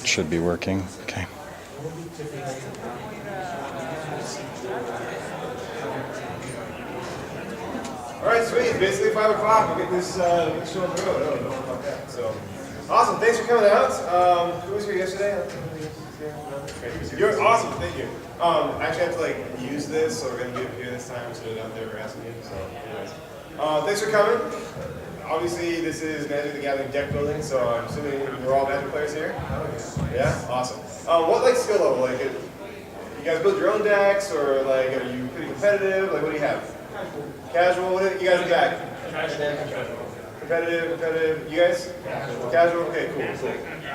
Should be working. Okay. All right, sweet. It's basically 5 o'clock. We'll get this show on the road. Oh, don't know about that. So, awesome. Thanks for coming out. Who was here yesterday? You're awesome. Thank you. I actually have to use this, so we're gonna get here this time instead of out there harassing you. So, anyways, thanks for coming. Obviously, this is Magic the Gathering deck building, so I'm assuming we're all Magic players here. Yeah, awesome. What skill level? You guys build your own decks, or are you pretty competitive? What do you have? Casual. What do you guys back? Competitive. You guys? Casual. Okay, cool.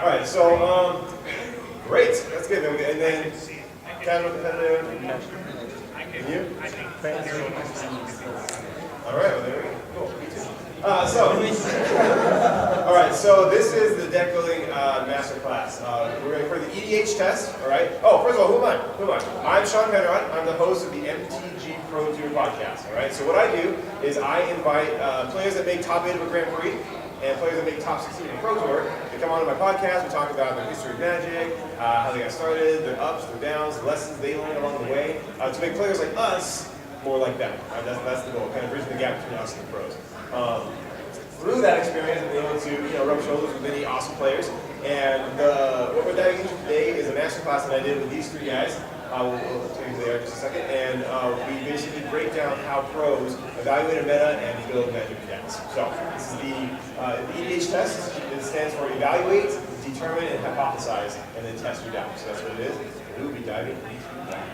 All right, so great. That's good. And then casual, competitive. And you? All right. Well, there we go. Cool. Me too. All right. So this is the deck building master class. We're going for the EDH test. All right. Oh, first of all, who am I? I'm Sean Penrod. I'm the host of the MTG Pro Tour podcast. All right. So what I do is I invite players that make top 8 of a Grand Prix and players that make top 16 of a Pro Tour. They come onto my podcast. We talk about their history of Magic, how they got started, their ups, their downs, the lessons they learned along the way, to make players like us more like them. Right? That's the goal. Kind of bridging the gap between us and the pros. Through that experience, I've been able to rub shoulders with many awesome players. And what we're diving into today is a masterclass that I did with these 3 guys. We'll tell you who they are in just a second. And we basically break down how pros evaluate a meta and build Magic decks. So this is the EDH test. It stands for evaluate, determine, and hypothesize, and then test your doubts. So that's what it is. We will be diving into that.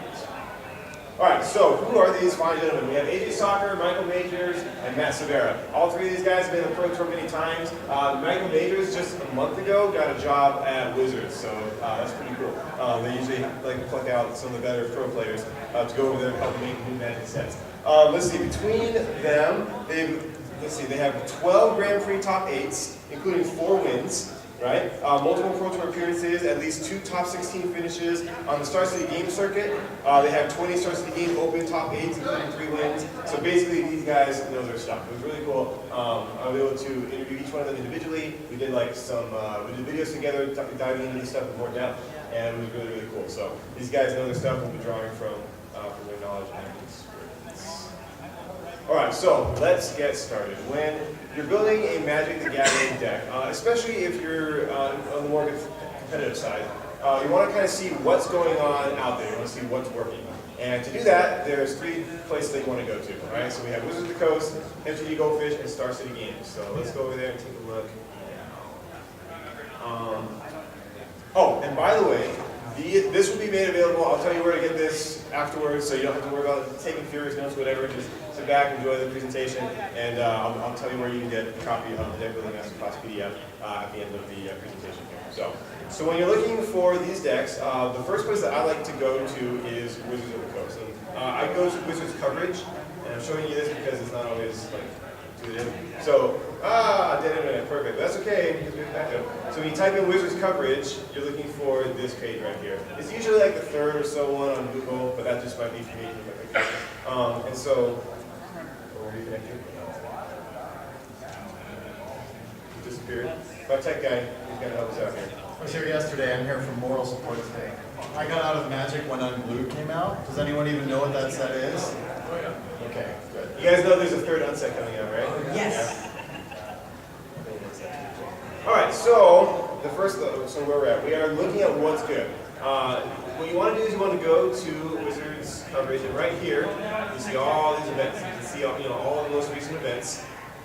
All right, so who are these fine gentlemen? We have AJ Soccer, Michael Majors, and Matt Severa. All 3 of these guys have been in the Pro Tour many times. Michael Majors just a month ago got a job at Wizards, so that's pretty cool. They usually like to pluck out some of the better pro players to go over there and help make new Magic sets. Let's see, between them, they have 12 Grand Prix top 8s, including 4 wins. Right? Multiple Pro Tour appearances, at least 2 top 16 finishes on the Star City game circuit. They have 20 Star City game open top 8s, including 3 wins. So basically, these guys know their stuff. It was really cool. I was able to interview each one of them individually. We did we did videos together, diving into this stuff in more depth, and it was really, really cool. So these guys know their stuff. We'll be drawing from their knowledge and experience. All right, so let's get started. When you're building a Magic the Gathering deck, especially if you're on the more competitive side, you want to kind of see what's going on out there. You want to see what's working. And to do that, there's 3 places that you want to go to. Right? So we have Wizards of the Coast, MTG Goldfish, and Star City Games. So let's go over there and take a look. Oh, and by the way, this will be made available. I'll tell you where to get this afterwards, so you don't have to worry about taking furious notes, whatever. Just sit back, enjoy the presentation, and I'll tell you where you can get a copy of the Deck Building Masterclass PDF at the end of the presentation here. So when you're looking for these decks, the first place that I like to go to is Wizards of the Coast. And I go to Wizards coverage, and I'm showing you this because it's not always intuitive. So, dead internet, perfect. That's okay, because we have backup. So when you type in Wizards coverage, you're looking for this page right here. It's usually the 3rd or so one on Google, but that just might be for me. And so, we're reconnecting. He disappeared. My tech guy, he's going to help us out here. I was here yesterday. I'm here for moral support today. I got out of Magic when Unglued came out. Does anyone even know what that set is? Oh, yeah. Okay, good. You guys know there's a 3rd unset coming out, right? Yes. Yeah. All right, so so where we're at, we are looking at what's good. What you want to do is you want to go to Wizards coverage, and right here you see all these events. You can see all the most recent events,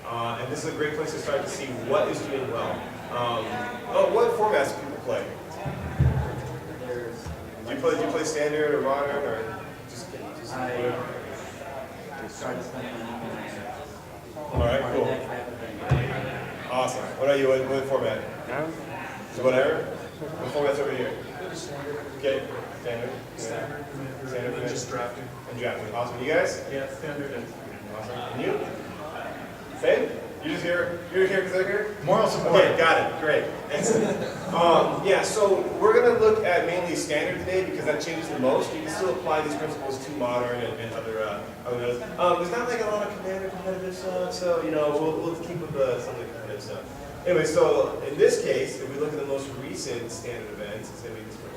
and this is a great place to start to see what is doing well. What formats do people play? Do you play standard or modern or just whatever? All right, cool. Awesome. What are you? What format? So whatever. What format's over here? Okay. Standard. Standard. Just drafting. And drafting. Awesome. You guys? Yeah, standard. Awesome. And you? Same? You're here because they're here? Moral support. Okay, got it. Great. Excellent. Yeah, so we're going to look at mainly standard today because that changes the most. You can still apply these principles to modern and other there's not a lot of competitive stuff, so we'll keep with some of the competitive stuff. Anyway, so in this case, if we look at the most recent standard events, it's going to be this one.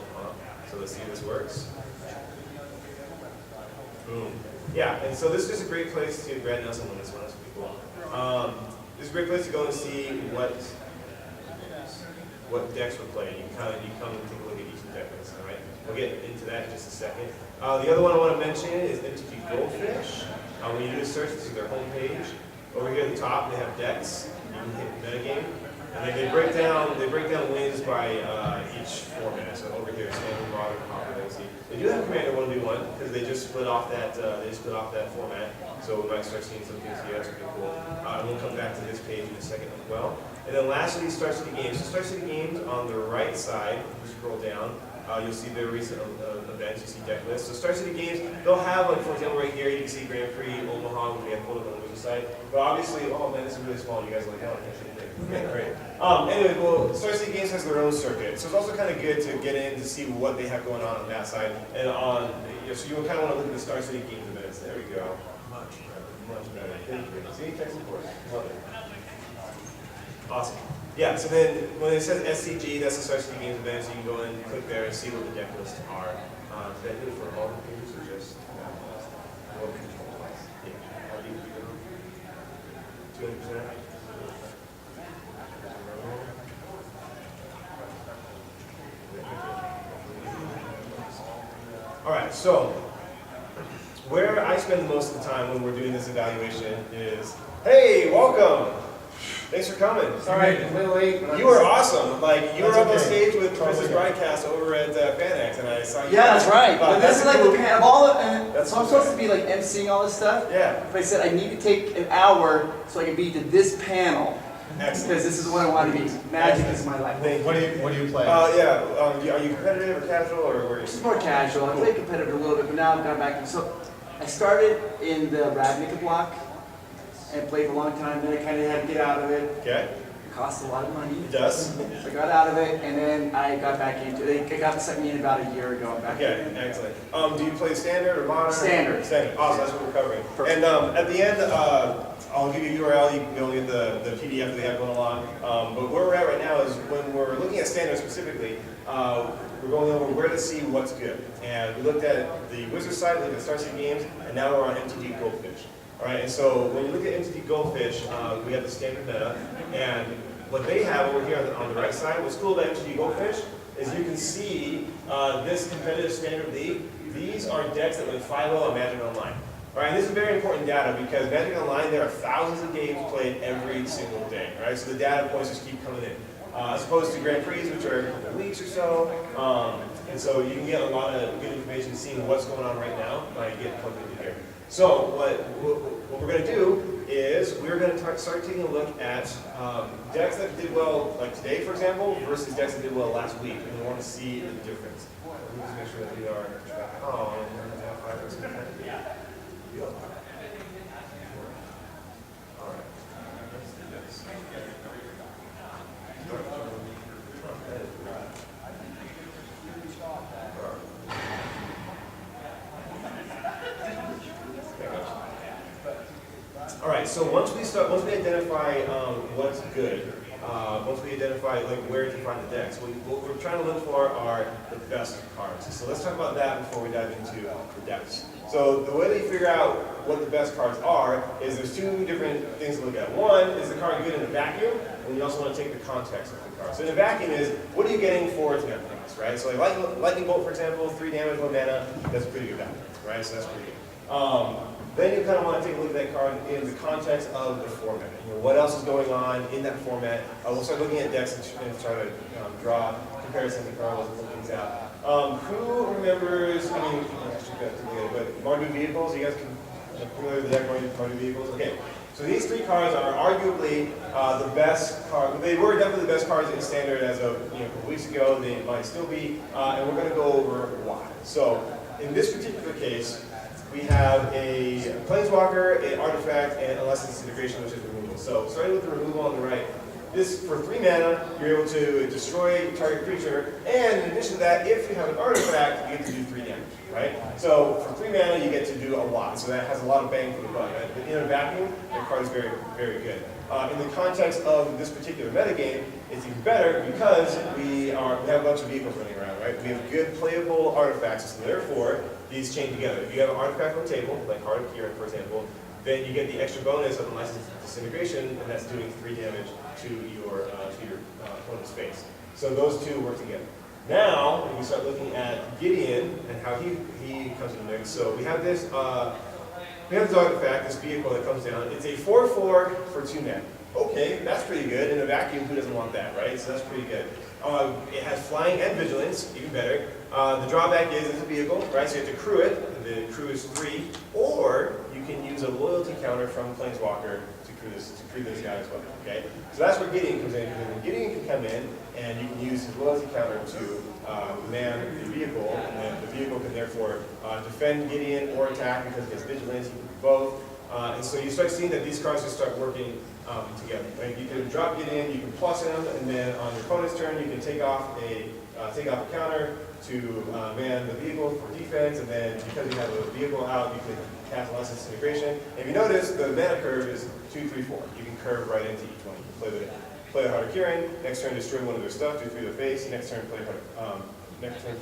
So let's see if this works. Boom. Yeah, and so this is just a great place to, Brad Nelson won this one, that's pretty cool. This is a great place to go and see what decks were played. You come and take a look at each deck list, all right? We'll get into that in just a second. The other one I want to mention is MTG Goldfish. When you do a search, this is their homepage. Over here at the top, they have decks. You can hit metagame, and then they break down wins by each format. So over here, standard, modern, copper, legacy. They do have Commander 1v1 because they just split off that format. So we might start seeing some things here. That's pretty cool. And we'll come back to this page in a second as well. And then lastly, Star City Games. So Star City Games on the right side, if you scroll down, you'll see their recent events, you see deck lists. So Star City Games, they'll have, like, for example, right here, you can see Grand Prix, Omaha, which we have pulled up on the wiki site. But obviously, oh man, this is really small. You guys are like, oh, I can't see anything. Okay, great. Anyway, well, Star City Games has their own circuit. So it's also kind of good to get in to see what they have going on that side. And so you kind of want to look at the Star City Games events. There we go. Much better. Thank you. See, tech support. Love it. Awesome. Yeah, so then when it says SCG, that's the Star City Games event, so you can go and click there and see what the deck lists are. Did I do it for all the pages or just what control wise? Yeah. How deep do you go? 200%? Alright, so where I spend the most of the time when we're doing this evaluation is, hey, welcome! Thanks for coming. Sorry, a little late. You were awesome. Like, you were up on okay. stage with Chris's broadcast over at FanX, and I saw you. Yeah, that's right. But this is like cool. the pan of all the, That's so I'm cool. supposed to be like emceeing all this stuff. Yeah. But I said I need to take an hour so I can be to this panel. Excellent. Because this is what I want to be. Magic is my life. Thank you. What do you play? Are you competitive or casual, or where are you? It's more casual. I played competitive a little bit, but now I've gone back. So I started in the Ravnica block and played for a long time. Then I kind of had to get out of it. Okay. It costs a lot of money. It does. So I got out of it, and then I got back into it. They got me in about a year ago. I'm back Okay, in. excellent. Do you play standard or modern? Standard. Standard. Awesome, that's what we're covering. Perfect. And at the end, I'll give you a URL. You can go get the PDF that they have going along. But where we're at right now is when we're looking at standard specifically, we're going over where to see what's good. And we looked at the Wizard side, we looked at Star City Games, and now we're on MTG Goldfish. All right, and so when you look at MTG Goldfish, we have the standard meta, and what they have over here on the right side, what's cool about MTG Goldfish is you can see this competitive standard league. These are decks that win 5-0 on Magic Online. All right, and this is very important data because Magic Online, there are thousands of games played every single day, right? So the data points just keep coming in. As opposed to Grand Prix, which are every couple of weeks or so. And so you can get a lot of good information seeing what's going on right now by getting plugged into here. So what we're going to do is we're going to start taking a look at decks that did well, like today, for example, versus decks that did well last week, and we want to see the difference. Let me just make sure that we are. Oh, yeah. All right. Let's do this. All right, so once we identify what's good, once we identify like where to find the decks, what we're trying to look for are the best cards. So let's talk about that before we dive into the decks. So the way that you figure out what the best cards are is there's two different things to look at. One, is the card good in a vacuum? And you also want to take the context of the card. So in a vacuum is, what are you getting for its mana cost, right? So like Lightning Bolt, for example, 3 damage, 1 mana, that's a pretty good vacuum, right? So that's pretty good. Then you kind of want to take a look at that card in the context of the format. You know, what else is going on in that format? We'll start looking at decks and try to draw comparisons and cards and look things out. Who remembers, I mean, but Mardu Vehicles, you guys can familiar with the deck Mardu Vehicles? Okay, so these 3 cards are arguably the best cards. They were definitely the best cards in Standard as of a couple weeks ago. They might still be, and we're going to go over why. So in this particular case, we have a Planeswalker, an Artifact, and a Lessons Integration, which is removal. So starting with the removal on the right, this, for 3 mana, you're able to destroy target creature, and in addition to that, if you have an Artifact, you get to do 3 damage, right? So for 3 mana, you get to do a lot, so that has a lot of bang for the buck. Right? But in a vacuum, the card is very, very good. In the context of this particular metagame, it's even better because we have a bunch of vehicles running around, right? We have good playable artifacts, so therefore, these chain together. If you have an artifact on the table, like Heart of Kieran, for example, then you get the extra bonus of Unlicensed Disintegration, and that's doing 3 damage to your opponent's face. So those two work together. Now, we start looking at Gideon and how he comes in the mix. So we have this artifact, this vehicle that comes down. It's a 4/4 for 2 men. Okay, that's pretty good. In a vacuum, who doesn't want that, right? So that's pretty good. It has flying and vigilance, even better. The drawback is it's a vehicle, right? So you have to crew it. The crew is 3, or you can use a loyalty counter from Planeswalker to crew this guy as well. Okay, so that's where Gideon comes in. Because Gideon can come in, and you can use his loyalty counter to man the vehicle, and then the vehicle can therefore defend Gideon or attack because it has vigilance. You can do both, and so you start seeing that these cards just start working together. Right? You can drop Gideon, you can plus him, and then on your opponent's turn, you can take off a counter to man the vehicle for defense, and then because you have a vehicle out, you can cast Unlicensed Disintegration. If you notice, the mana curve is 2, 3, 4. You can curve right into each one. You can play the Heart of Kieran, next turn destroy one of their stuff, do 3 to the face, next turn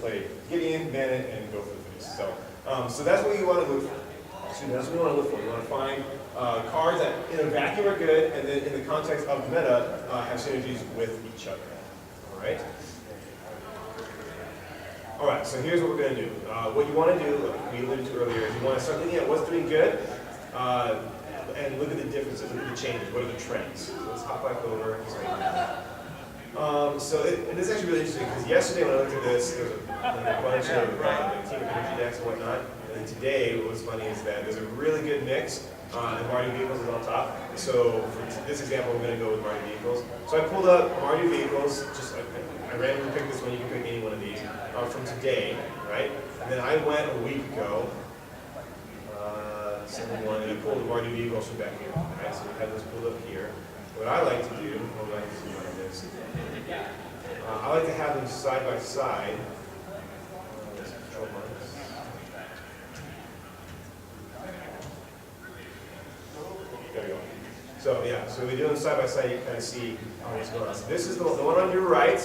play Gideon, man it, and go for the face. So that's what you want to look for. That's what you want to look for. You want to find cards that in a vacuum are good, and then in the context of the meta, have synergies with each other. Alright? Alright, so here's what we're going to do. What you want to do, like we alluded to earlier, is you want to start looking at what's doing good, and look at the differences, look at the changes, what are the trends. So let's hop back over. And it's actually really interesting, because yesterday when I looked at this, there was a bunch of team of energy decks and whatnot, and then today what's funny is that there's a really good mix, and Marty Vehicles is on top. So for this example, we're going to go with Marty Vehicles. So I pulled up Marty Vehicles, just like I randomly picked this one, you can pick any one of these, from today, right? And then I went a week ago, and I pulled the Marty Vehicles from back here, right? So we have those pulled up here. What I like to do, hold on, this. I like to have them side by side. There we go. So yeah, so we do them side by side. You kind of see what's going on. So this is the one on your right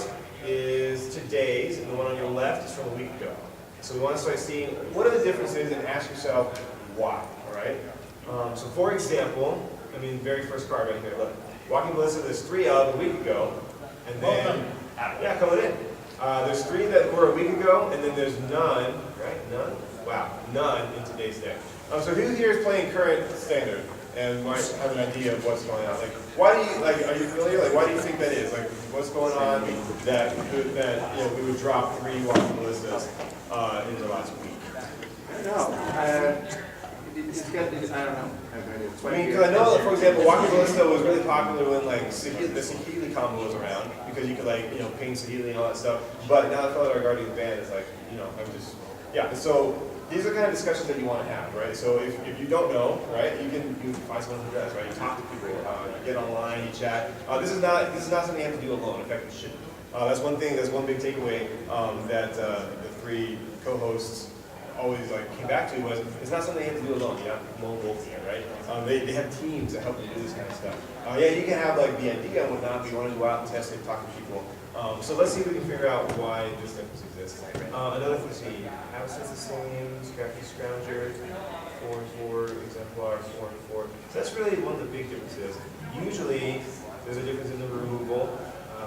is today's, and the one on your left is from a week ago. So we want to start seeing what are the differences, and ask yourself why. All right. So for example, very first card right here. Look, Walking Ballista. There's 3 of a week ago, and then coming in. There's 3 that were a week ago, and then there's none. Right? None. Wow, none in today's deck. So who here is playing current standard and might have an idea of what's going on? Like, why do you are you familiar? Like, why do you think that is? Like, what's going on that we would drop 3 Walking Ballistas in the last week? I don't know. I don't know. Because I know, for example, Walking Ballista was really popular when the Saheeli combo was around, because you could ping Saheeli and all that stuff. But now that Felidar Guardian ban is So these are kind of discussions that you want to have, right? So if you don't know, right, you can find someone who does, right? You talk to people, you get online, you chat. This is not something you have to do alone. In fact, you shouldn't. That's one thing. That's one big takeaway that the 3 co-hosts always came back to was it's not something you have to do alone. You're not lone wolf here, right? They have teams that help you do this kind of stuff. You can have the idea and whatnot, but you want to go out and test it, talk to people. So let's see if we can figure out why this difference exists. Another thing, let's see. Absence the same, Scrappy Scrounger, 4/4, Exemplar, 4/4. So that's really one of the big differences. Usually, there's a difference in the removal.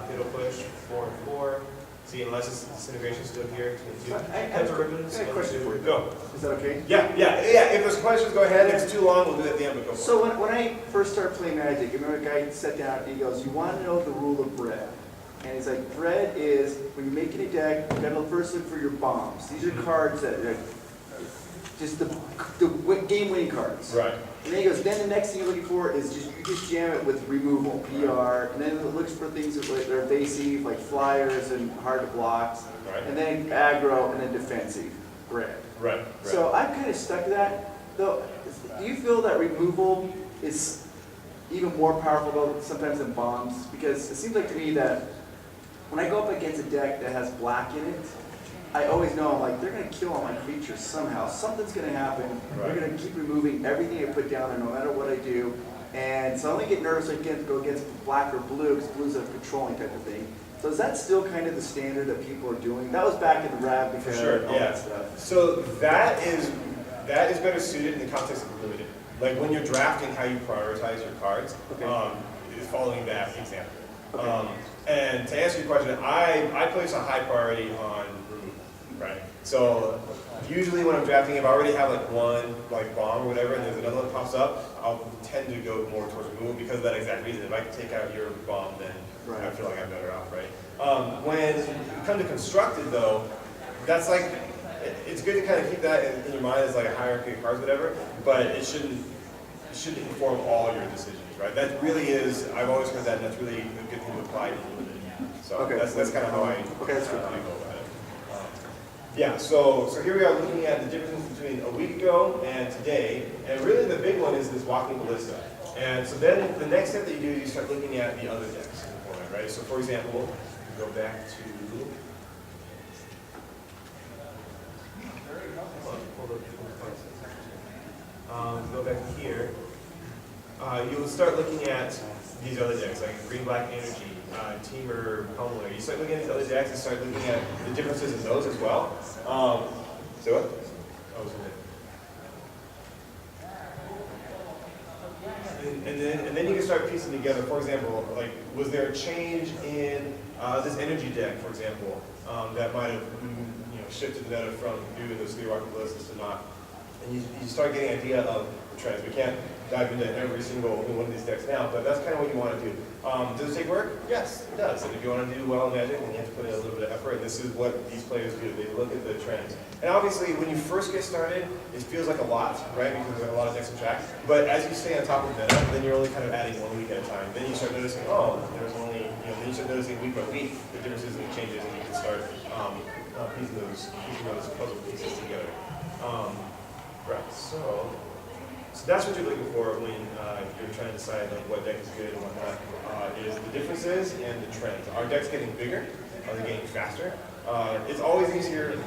Fatal Push, 4/4. See, unless it's disintegration still here, 2 and 2. I have a question for you. Go. Is that okay? Yeah. If there's questions, go ahead. If it's too long, we'll do it at the end, but go. So when I first started playing Magic, I remember a guy sat down and he goes, "You want to know the rule of bread?" And he's like, "Bread is when you're making a deck, you got to first look for your bombs. These are cards that are just the game-winning cards." Right. And then he goes, "Then the next thing you're looking for is you just jam it with removal, PR, and then it looks for things that are evasive, like flyers and hard to block, Right. and then aggro, and then defensive, bread." Right. So I'm kind of stuck to that. Though, do you feel that removal is even more powerful though sometimes than bombs? Because it seems like to me that when I go up against a deck that has black in it, I always know they're going to kill all my creatures somehow. Something's going to happen. Right. They're going to keep removing everything I put down there, no matter what I do. And so I only get nervous when I go against black or blue, because blue's a controlling type of thing. So is that still kind of the standard that people are doing? That was back in the RAV For because sure, all yeah. that stuff. So that is better suited in the context of limited. Like when you're drafting how you prioritize your cards, is following that example. Okay. And to answer your question, I place a high priority on removal, right? So usually when I'm drafting, if I already have like one like bomb or whatever, and there's another one that pops up, I'll tend to go more towards removal because of that exact reason. If I can take out your bomb, then I feel like I'm better off, right? When you come to constructed though, that's like, it's good to kind of keep that in your mind as like a hierarchy of cards, whatever, but it shouldn't inform all your decisions, right? That really is, I've always heard that, and that's really a good thing to apply to limited. So that's kind of how I go about it. Yeah, so here we are looking at the difference between a week ago and today, and really the big one is this walking ballista. And so then the next step that you do is you start looking at the other decks in the format, right? So for example, go back to go back here. You'll start looking at these other decks, like green-black energy, teamer, pummeler. You start looking at these other decks and start looking at the differences in those as well. So what? Oh, and then you can start piecing together. For example, like was there a change in this energy deck, for example, that might have shifted the meta from doing those 3 rocket ballistas to not? And you start getting an idea of the trends. We can't dive into every single one of these decks now, but that's kind of what you want to do. Does it take work? Yes, it does. And if you want to do well in Magic, then you have to put in a little bit of effort, and this is what these players do. They look at the trends. And obviously, when you first get started, it feels like a lot, right? Because there's a lot of decks to track. But as you stay on top of meta, then you're only kind of adding 1 week at a time. Then you start noticing, oh, there's only, then you start noticing week by week the differences and the changes, and you can start piecing those puzzle pieces together. Right, so that's what you're looking for when you're trying to decide like what deck is good and whatnot, is the differences and the trends. Are decks getting bigger? Are they getting faster? It's always easier.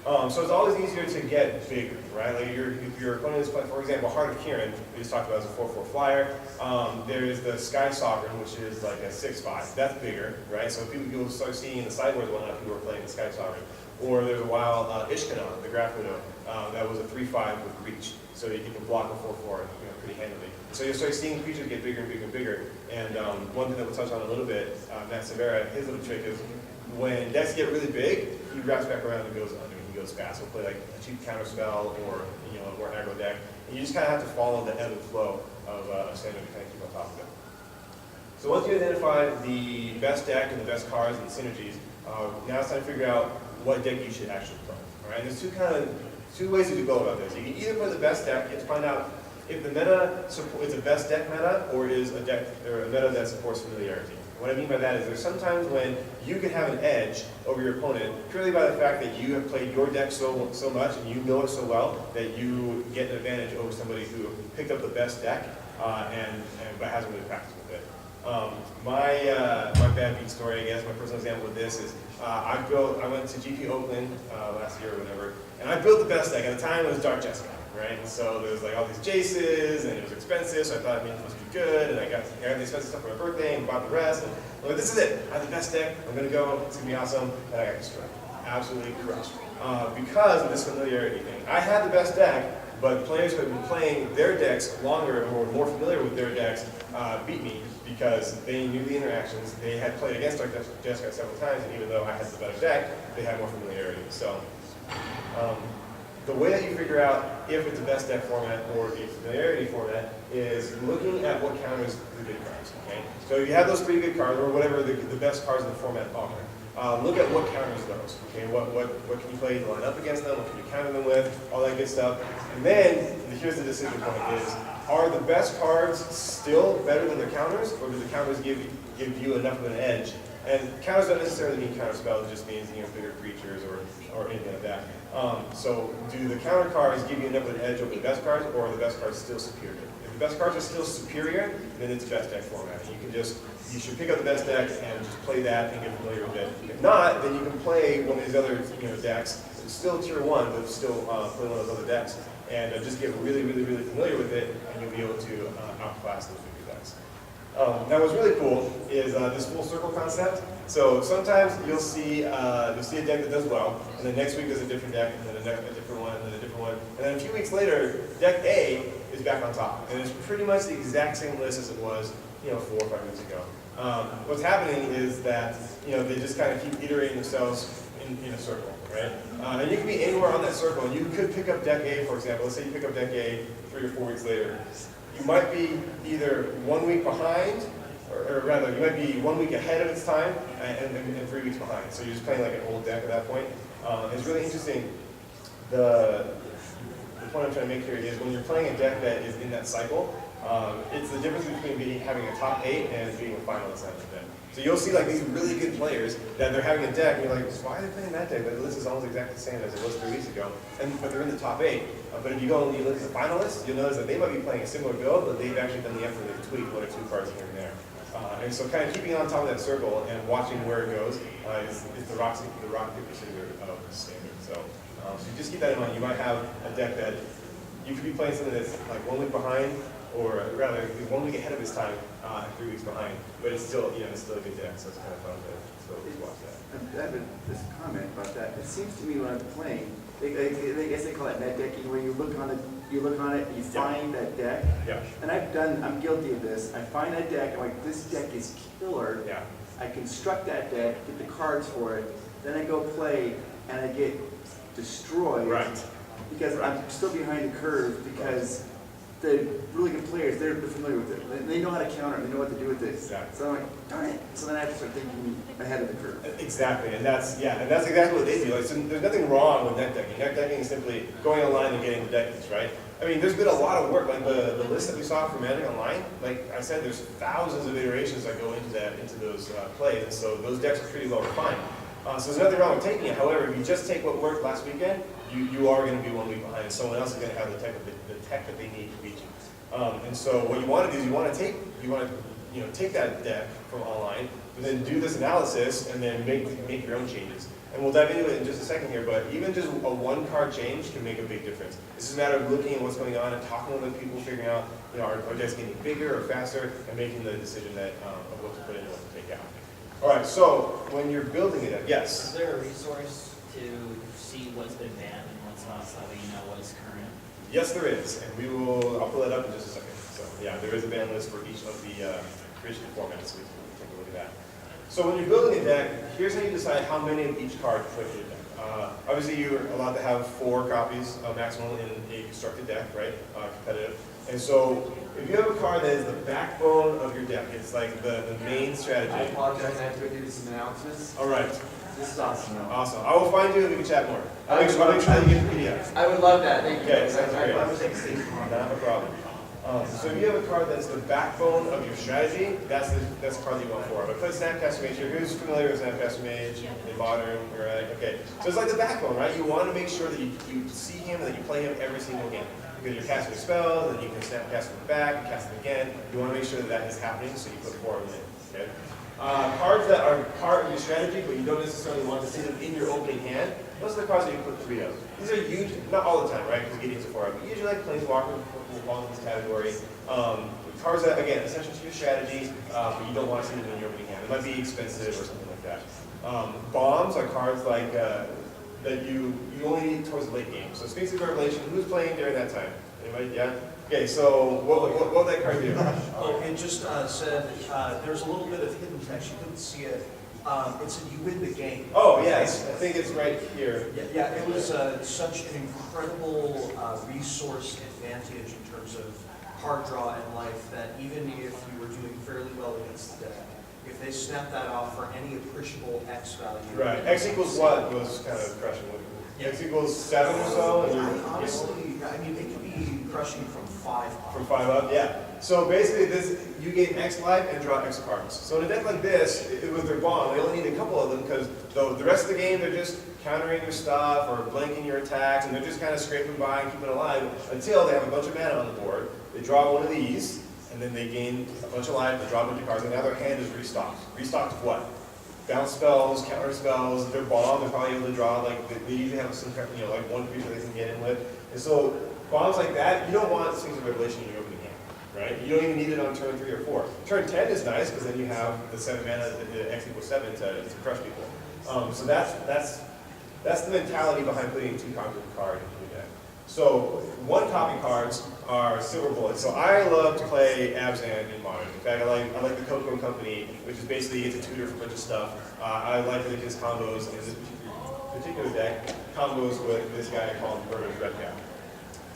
So it's always easier to get bigger, right? Like if your opponent is playing, for example, Heart of Kieran, we just talked about as a 4/4 flyer. There is the Sky Sovereign, which is like a 6/5. That's bigger, right? So you'll start seeing in the sideboards a lot of people are playing the Sky Sovereign. Or there's a while Ishkanon, the Graph Widow, that was a 3/5 with reach, so you can block a 4/4 pretty handily. So you'll start seeing creatures get bigger and bigger and bigger. And one thing that we'll touch on a little bit, Matt Severa, his little trick is when decks get really big, he wraps back around and goes under. He goes fast. He'll play like a cheap counter spell or a more aggro deck. And you just kind of have to follow the ebb and flow of standard to kind of keep on top of it. So once you identify the best deck and the best cards and synergies, now it's time to figure out what deck you should actually play. All right? And there's two ways to go about this. You can either play the best deck. You have to find out if the meta is a best deck meta or is a deck or a meta that supports familiarity. What I mean by that is there's sometimes when you can have an edge over your opponent purely by the fact that you have played your deck so much and you know it so well that you get an advantage over somebody who picked up the best deck but hasn't really practiced with it. My bad beat story, I guess, my personal example with this is I went to GP Oakland last year or whatever, and I built the best deck. At the time it was Dark Jessica, right? And so there was like all these Jaces, and it was expensive, so I thought it must be good, and I got the expensive stuff for my birthday and bought the rest, and I'm like, this is it, I have the best deck, I'm gonna go, it's gonna be awesome, and I got destroyed. Absolutely crushed. Because of this familiarity thing. I had the best deck, but players who had been playing their decks longer or were more familiar with their decks beat me because they knew the interactions. They had played against Dark Jessica several times, and even though I had the better deck, they had more familiarity. So the way that you figure out if it's a best deck format or a familiarity format is looking at what counters the good cards. Okay? So if you have those 3 good cards, or whatever the best cards in the format are, look at what counters those. Okay, what can you play to line up against them? What can you counter them with? All that good stuff. And then here's the decision point: is are the best cards still better than their counters, or do the counters give you enough of an edge? And counters don't necessarily mean counter spells; it just means bigger creatures or anything like that. So do the counter cards give you enough of an edge over the best cards, or are the best cards still superior? If the best cards are still superior, then it's a best deck format. You should pick up the best deck and just play that and get familiar with it. If not, then you can play one of these other decks. It's still tier 1, but still play one of those other decks and just get really, really, really familiar with it, and you'll be able to outclass those bigger decks. Now what's really cool is this full circle concept. So sometimes you'll see a deck that does well, and then next week there's a different deck, and then a different one, and then a different one. And then a few weeks later, deck A is back on top. And it's pretty much the exact same list as it was 4 or 5 weeks ago. What's happening is that they just kind of keep iterating themselves in a circle, right? And you can be anywhere on that circle, and you could pick up deck A, for example. Let's say you pick up deck A 3 or 4 weeks later. You might be either 1 week behind, or rather, you might be 1 week ahead of its time and 3 weeks behind. So you're just playing like an old deck at that point. It's really interesting. The point I'm trying to make here is when you're playing a deck that is in that cycle, it's the difference between having a top 8 and being a finalist at the deck. So you'll see like these really good players that they're having a deck, and you're like, why are they playing that deck? But the list is almost exactly the same as it was 3 weeks ago, but they're in the top 8. But if you go and you look at the finalists, you'll notice that they might be playing a similar build, but they've actually done the effort to tweak 1 or 2 cards here and there. And so kind of keeping on top of that circle and watching where it goes is the rock, paper, scissors of the standard. So you just keep that in mind. You might have a deck that you could be playing something that's like 1 week behind, or rather 1 week ahead of its time, and 3 weeks behind. But it's still, it's still a good deck, so it's kind of fun to watch that. I have this comment about that. It seems to me when I'm playing, I guess they call it net decking, where you look on it, you find that deck. Yeah. And I'm guilty of this. I find that deck, I'm like, this deck is killer. Yeah. I construct that deck, get the cards for it, then I go play, and I get destroyed. Right. Because I'm still behind the curve, because the really good players, they're familiar with it. They know how to counter it, they know what to do with it. Exactly. So I'm like, darn it. So then I have to start thinking ahead of the curve. Exactly, and that's exactly what they do. Like, so there's nothing wrong with net decking. Net decking is simply going online and getting the deck lists, right? I mean, there's been a lot of work. Like the list that we saw for Magic Online, like I said, there's thousands of iterations that go into those plays, and so those decks are pretty well refined. So there's nothing wrong with taking it. However, if you just take what worked last weekend, you are going to be 1 week behind, and someone else is going to have the tech that they need to beat you. And so what you want to do is you want to take that deck from online, but then do this analysis and then make your own changes. And we'll dive into it in just a second here, but even just a 1 card change can make a big difference. This is a matter of looking at what's going on and talking with other people, figuring out, are decks getting bigger or faster, and making the decision of what to put in and what to take out. All right, so when you're building it, yes? Is there a resource to see what's been banned and what's not, so that you know what's current? Yes, there is, and I'll pull that up in just a second. So yeah, there is a ban list for each of the formats, so we can take a look at that. So when you're building a deck, here's how you decide how many of each card to put in your deck. Obviously, you're allowed to have 4 copies maximum in a constructed deck, right? Competitive. And so if you have a card that is the backbone of your deck, it's like the main strategy. I apologize, I have to do some announcements. All right. This is awesome. Awesome. I will find you and we can chat more. I'll make sure you get the PDF. I would love that, thank you. Okay, sounds great. I was thinking. Not a problem. So if you have a card that's the backbone of your strategy, that's the card that you want for. But play Snapcaster Mage here. Who's familiar with Snapcaster Mage in Modern? Right? Okay. So it's like the backbone, right? You want to make sure that you see him and that you play him every single game. Because you're casting a spell, then you can Snapcast from the back, and cast it again. You want to make sure that is happening, so you put 4 of them in. Okay? Cards that are part of your strategy, but you don't necessarily want to see them in your opening hand, those are the cards that you put 3 of. These are usually, not all the time, right, because you get into 4 of, but usually like Planeswalker will fall in this category. Cards that, again, essential to your strategy, but you don't want to see them in your opening hand. It might be expensive or something like that. Bombs are cards like that you only need towards the late game. So Sphinx of Revelation, who's playing during that time? Anybody? Yeah? Okay, so what would that card do? Oh, it just said there's a little bit of hidden text. You couldn't see it. It said you win the game. Oh, yes. I think it's right here. Yeah, it was such an incredible resource advantage in terms of card draw and life that even if you were doing fairly well against the deck, if they snap that off for any appreciable X value. Right. X equals what was kind of crushing. X equals 7 or so? And Honestly, I mean, it could be crushing from 5 up. From 5 up, yeah. So basically, you gain X life and draw X cards. So in a deck like this, with their bomb, they only need a couple of them because the rest of the game, they're just countering your stuff or blanking your attacks, and they're just kind of scraping by and keeping it alive until they have a bunch of mana on the board. They draw one of these, and then they gain a bunch of life, they draw a bunch of cards, and now their hand is restocked. Restocked with what? Bounce spells, counter spells, their bomb, they're probably able to draw, like, they usually have some kind of, like one creature they can get in with. And so bombs like that, you don't want Swings of Revelation in your opening hand, right? You don't even need it on turn 3 or 4. Turn 10 is nice because then you have the 7 mana, the X equals 7 to crush people. So that's the mentality behind putting 2 copies of a card in your deck. So 1 copy cards are silver bullets. So I love to play Abzan in Modern. In fact, I like the Coco Company, which is basically it's a tutor for a bunch of stuff. I like his combos in this particular deck, combos with this guy called Burner's Redcap.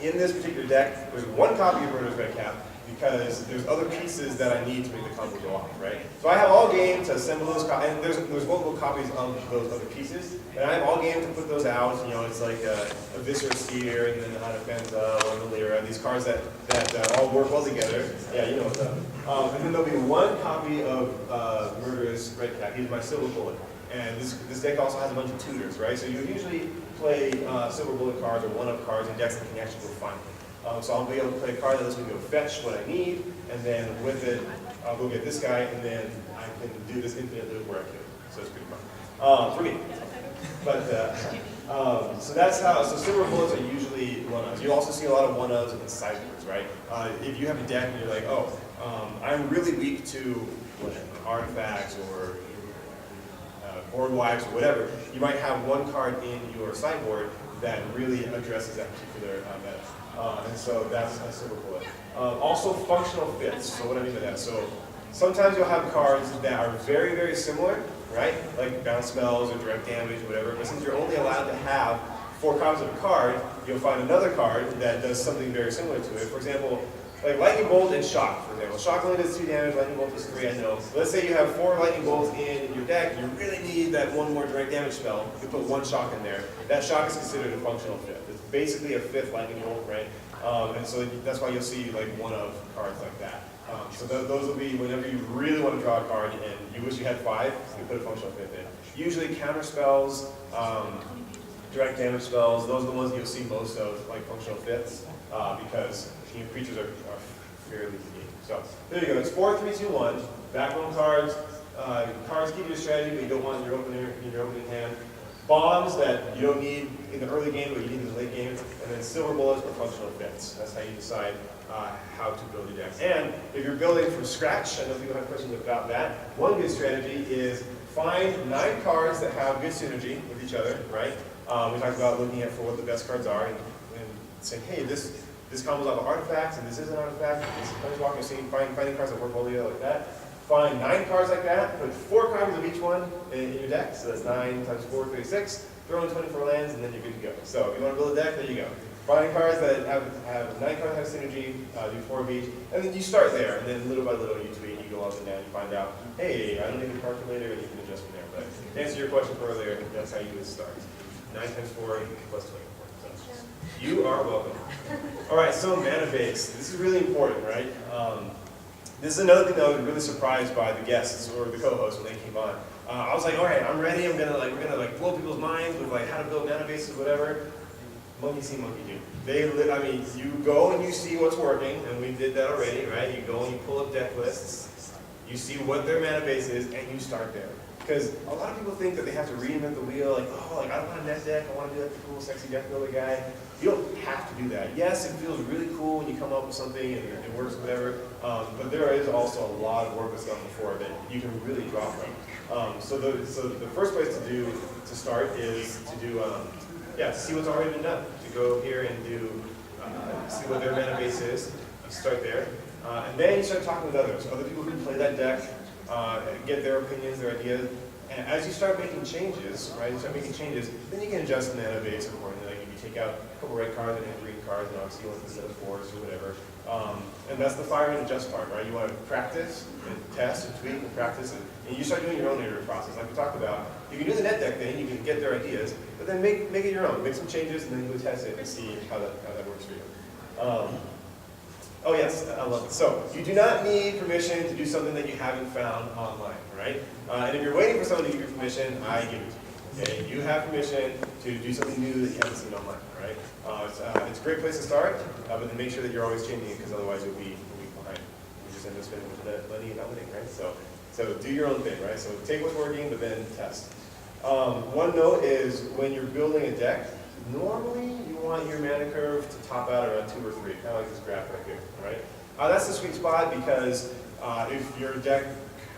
In this particular deck, there's 1 copy of Burner's Redcap because there's other pieces that I need to make the combo go off, right? So I have all game to assemble those, and there's multiple copies of those other pieces, and I have all game to put those out. You know, it's like a Viscera Seer, and then the Hypothesize, or the Lyra, these cards that all work well together. Yeah, you know what's up. And then there'll be 1 copy of Murderous Redcap. He's my silver bullet. And this deck also has a bunch of tutors, right? So you usually play silver bullet cards or 1-up cards in decks that can actually go find them. So I'll be able to play a card that lets me go fetch what I need, and then with it, I'll go get this guy, and then I can do this infinite loop where I can. So it's pretty fun. For me. But, so that's how, so silver bullets are usually 1-ups. You also see a lot of 1-ups in the sideboards, right? If you have a deck and you're like, oh, I'm really weak to artifacts or board wipes or whatever, you might have 1 card in your sideboard that really addresses that particular meta. And so that's a silver bullet. Also functional fits, so what I mean by that. So sometimes you'll have cards that are very, very similar, right? Like bounce spells or direct damage or whatever, but since you're only allowed to have 4 copies of a card, you'll find another card that does something very similar to it. For example, like Lightning Bolt and Shock, for example. Shock only does 2 damage, Lightning Bolt does 3, I know. But let's say you have 4 Lightning Bolts in your deck, and you really need that 1 more direct damage spell. You put 1 Shock in there. That Shock is considered a functional fit. It's basically a 5th Lightning Bolt, right? And so that's why you'll see like 1-of cards like that. So those will be whenever you really want to draw a card and you wish you had 5, you put a functional fit in. Usually counter spells, direct damage spells, those are the ones that you'll see most of, like functional fits, because creatures are fairly unique. So there you go. It's 4, 3, 2, 1. Backbone cards. Cards give you a strategy, but you don't want in your opening hand. Bombs that you don't need in the early game, but you need in the late game. And then silver bullets for functional fits. That's how you decide how to build your deck. And if you're building from scratch, I know people have questions about that. One good strategy is find 9 cards that have good synergy with each other, right? We talked about looking at for what the best cards are and saying, hey, this combos off of artifacts, and this is an artifact, this is Planeswalker, finding cards that work well together like that. Find 9 cards like that, put 4 copies of each one in your deck, so that's 9 times 4, 36, throw in 24 lands, and then you're good to go. So if you want to build a deck, there you go. Find cards that have 9 cards that have synergy, do 4 of each, and then you start there, and then little by little you tweak, you go up and down, you find out, hey, I don't need a calculator, and you can adjust from there. But to answer your question earlier, that's how you would start. 9 times 4 plus 24. So you are welcome. All right, so mana base. This is really important, right? This is another thing that I was really surprised by the guests or the co-hosts when they came on. I was like, all right, I'm ready. We're gonna blow people's minds with like how to build mana bases, whatever. Monkey see, monkey do. I mean, you go and you see what's working, and we did that already, right? You go and you pull up deck lists, you see what their mana base is, and you start there. Because a lot of people think that they have to reinvent the wheel, like, oh, like I don't want a net deck, I want to be like the cool, sexy deck builder guy. You don't have to do that. Yes, it feels really cool when you come up with something and it works, whatever. But there is also a lot of work that's done before that you can really draw from. So the first place to start is to do, to see what's already been done. To go here and do, see what their mana base is. You start there, and then you start talking with others, other people who play that deck. Get their opinions, their ideas, and as you start making changes, right, then you can adjust the mana base accordingly. Like if you take out a couple red cards and green cards, and obviously you want instead of force or whatever. And that's the fire and adjust part, right? You want to practice and test and tweak and practice, and you start doing your own iterative process. Like we talked about, you can do the net deck thing, you can get their ideas, but then make it your own. Make some changes, and then go test it and see how that works for you. Oh yes, I love it. So you do not need permission to do something that you haven't found online, right? And if you're waiting for someone to give you permission, I give it to you. Okay? You have permission to do something new that you haven't seen online, right? It's a great place to start, but then make sure that you're always changing it, because otherwise you'll be behind. You just end up spending money and not winning, right? So do your own thing, right? So take what's working, but then test. One note is when you're building a deck, Normally, you want your mana curve to top out around 2 or 3, kind of like this graph right here, right? That's the sweet spot because if your deck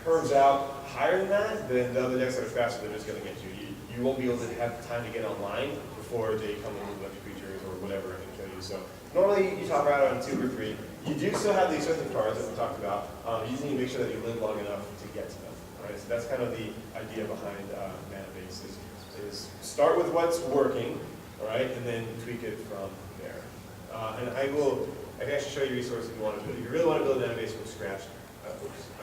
curves out higher than that, then the other decks that are faster, they're just going to get you. You won't be able to have time to get online before they come in with a bunch of creatures or whatever and kill you. So normally, you top out around 2 or 3. You do still have the expensive cards that we talked about. You just need to make sure that you live long enough to get to them. Right? So that's kind of the idea behind mana base is start with what's working, all right, and then tweak it from there. And I can actually show you resources if you want to build. If you really want to build a mana base from scratch, I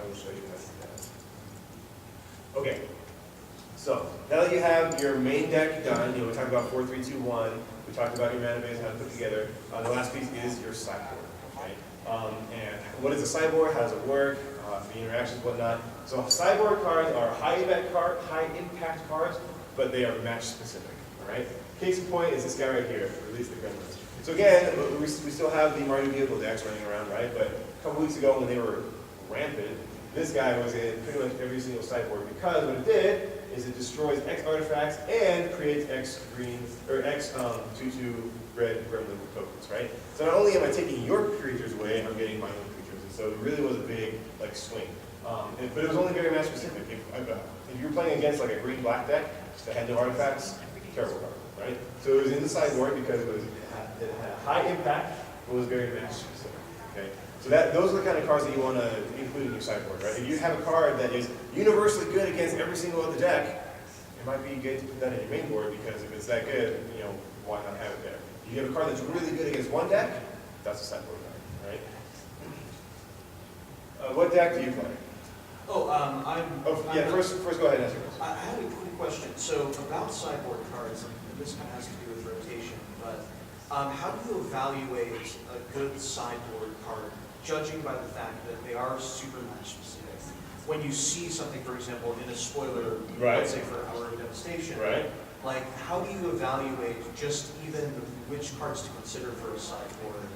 will show you how to do that. Okay. So now that you have your main deck done, we talked about 4, 3, 2, 1. We talked about your mana base, how to put it together. The last piece is your sideboard. Okay? And what is a sideboard? How does it work? The interactions, whatnot. So sideboard cards are high impact cards, but they are match specific. All right. Case in point is this guy right here, Release the Gremlins. So again, we still have the Mario Vehicle decks running around, right? But a couple weeks ago when they were rampant, this guy was in pretty much every single sideboard because what it did is it destroys X artifacts and creates X green or X 2/2 red gremlin tokens, right? So not only am I taking your creatures away, I'm getting my own creatures, and so it really was a big swing. But it was only very match specific. If you were playing against like a green-black deck that had no artifacts, terrible card, right? So it was in the sideboard because it had high impact, but was very match specific. Okay. So those are the kind of cards that you want to include in your sideboard, right? If you have a card that is universally good against every single other deck, it might be good to put that in your main board because if it's that good, why not have it there? If you have a card that's really good against one deck, that's a sideboard card, right? What deck do you play? First go ahead and answer this. I have a quick question. So about sideboard cards, and this kind of has to do with rotation, but how do you evaluate a good sideboard card, judging by the fact that they are super match specific? When you see something, for example, in a spoiler, Right. let's say for Hour of Devastation, Right. like how do you evaluate just even which cards to consider for a sideboard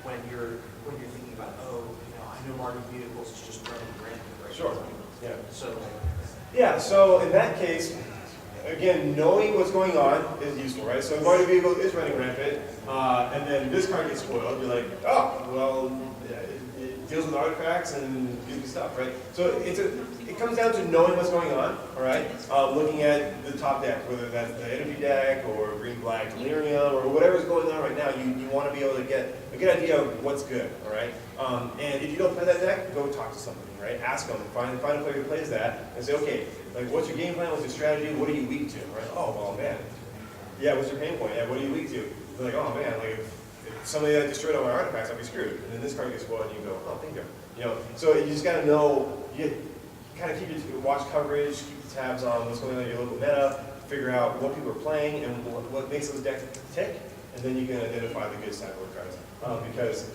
when you're thinking about, I know Martin Vehicles is just running rampant right Sure. now. Yeah. So Yeah, so in that case, again, knowing what's going on is useful, right? So Mario Vehicle is running rampant, and then this card gets spoiled. You're like, oh, well, yeah, it deals with artifacts and gives you stuff, right? So it comes down to knowing what's going on, all right? Looking at the top deck, whether that's the energy deck or green-black delirium or whatever's going on right now, you want to be able to get a good idea of what's good, all right? And if you don't play that deck, go talk to somebody, right? Ask them, find a player who plays that, and say, okay, like, what's your game plan? What's your strategy? What are you weak to? Right? Oh, well, man. Yeah, what's your pain point? Yeah, what are you weak to? They're like, oh, man, like, if somebody that destroyed all my artifacts, I'd be screwed. And then this card gets spoiled, and you go, oh, thank you. So you just gotta know, you kind of keep your watch coverage, keep the tabs on what's going on in your local meta, figure out what people are playing and what makes those decks tick, and then you can identify the good sideboard cards. Because,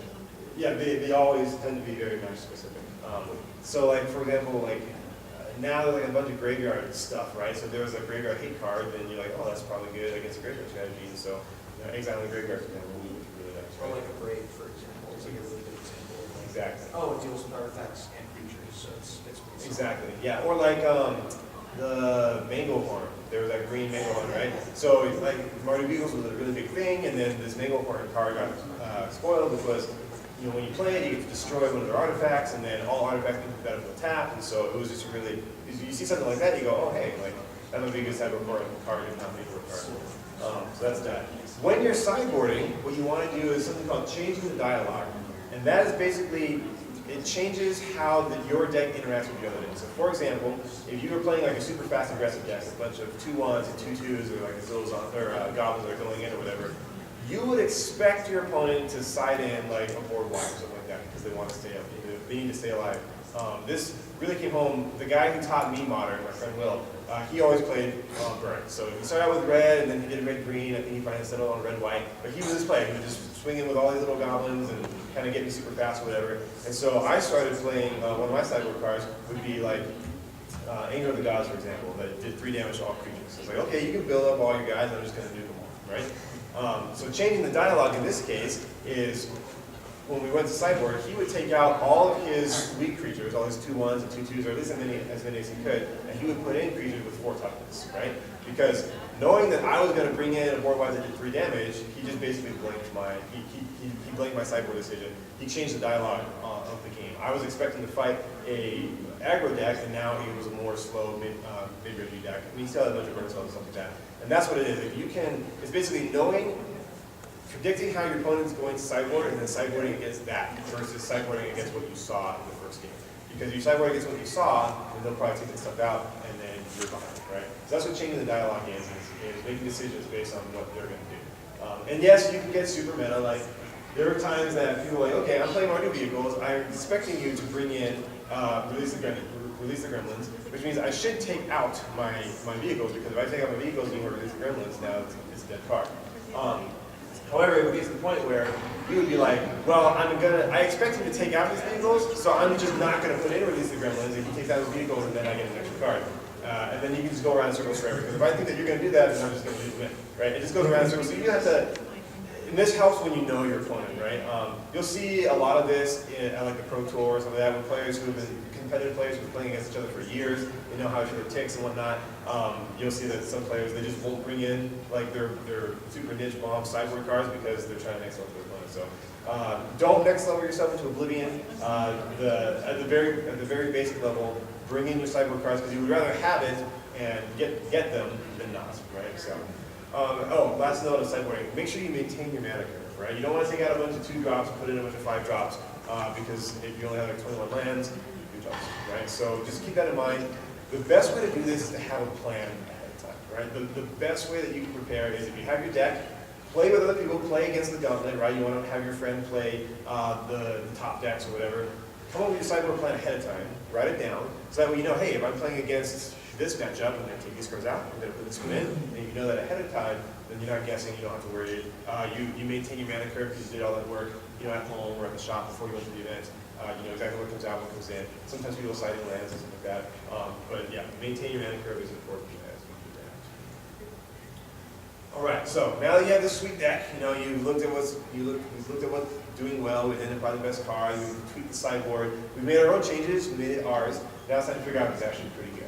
yeah, they always tend to be very match specific. So, like, for example, like, now there's like a bunch of graveyard stuff, right? So if there was a graveyard hate card, then you're like, oh, that's probably good against a graveyard strategy. And so, exiling graveyard, for example, would be really nice, or right? like a Brave, for example, is like a really good example. Exactly. Oh, it deals with artifacts and creatures, so it's Exactly, yeah. Or like the mango horn. There was that green mango horn, right? So like Mario Beagles was a really big thing, and then this mango horn card got spoiled because when you play it, you get to destroy one of their artifacts, and then all artifacts get better with tap, and so it was just really. You see something like that, you go, oh hey, like that might be a good sideboard card, if not mango card. So that's that. When you're sideboarding, what you want to do is something called changing the dialogue, and that is basically. It changes how your deck interacts with the other decks. So for example, if you were playing like a super fast aggressive deck, a bunch of 2/1s and 2/2s, or like goblins that are going in or whatever, you would expect your opponent to side in like a board wipe or something like that because they want to stay up. They need to stay alive. This really came home. The guy who taught me Modern, my friend Will, he always played burn. So he started out with red, and then he did red-green. I think he finally settled on red-white. But he was this player. He would just swing in with all these little goblins and kind of get me super fast or whatever. And so I started playing, one of my sideboard cards would be like Anger of the Gods, for example, that did 3 damage to all creatures. So it's like, okay, you can build up all your guys, I'm just going to nuke them all, right? So changing the dialogue in this case is, when we went to sideboard, he would take out all of his weak creatures, all his 2/1s and 2/2s, or at least as many as he could, and he would put in creatures with 4 toughness, right? Because knowing that I was going to bring in a board wipe that did 3 damage, he just basically blanked he blanked my sideboard decision. He changed the dialogue of the game. I was expecting to fight a aggro deck, and now it was a more slow mid-range deck. And he still had a bunch of burn cells and stuff like that. And that's what it is. If you can, it's basically predicting how your opponent's going to sideboard, and then sideboarding against that versus sideboarding against what you saw in the first game. Because if you sideboard against what you saw, then they'll probably take the stuff out, and then you're behind, right? So that's what changing the dialogue is making decisions based on what they're going to do. And yes, you can get super meta. Like, there are times that people are like, okay, I'm playing Mardu vehicles. I'm expecting you to bring in release the gremlins, which means I should take out my vehicles, because if I take out my vehicles and you release the gremlins, now it's a dead card. However, it would get to the point where you would be like, well, I expect him to take out his vehicles, so I'm just not going to put in release the gremlins, and he takes out his vehicles, and then I get an extra card. And then you can just go around in circles forever, because if I think that you're going to do that, then I'm just going to win, right? It just goes around in circles, so you have to, and this helps when you know your opponent, right? You'll see a lot of this at like the Pro Tour or something like that, with players who have been competitive players who've been playing against each other for years, they know how each other ticks and whatnot. You'll see that some players, they just won't bring in like their super niche bomb sideboard cards because they're trying to next level their opponent. So don't next level yourself into oblivion. At the very basic level, bring in your sideboard cards, because you would rather have it and get them than not, right? So. Last note on sideboarding, make sure you maintain your mana curve, right? You don't want to take out a bunch of 2 drops and put in a bunch of 5 drops, because if you only have like 21 lands, you're toast, right? So just keep that in mind. The best way to do this is to have a plan ahead of time, right? The best way that you can prepare is if you have your deck, play with other people, play against the gauntlet, right? You want to have your friend play the top decks or whatever. Come up with your sideboard plan ahead of time, write it down, so that way you know, hey, if I'm playing against this matchup, I'm going to take these cards out, I'm going to put this one in, and you know that ahead of time, then you're not guessing, you don't have to worry. You maintain your mana curve because you did all that work, at home or at the shop before you went to the event. You know exactly what comes out, what comes in. Sometimes people are citing lands and stuff like that. But yeah, maintain your mana curve is important as we do that. All right, so now that you have this sweet deck, you've looked at what's doing well, we identified the best card, we tweaked the sideboard, we made our own changes, we made it ours. Now it's time to figure out if it's actually pretty good.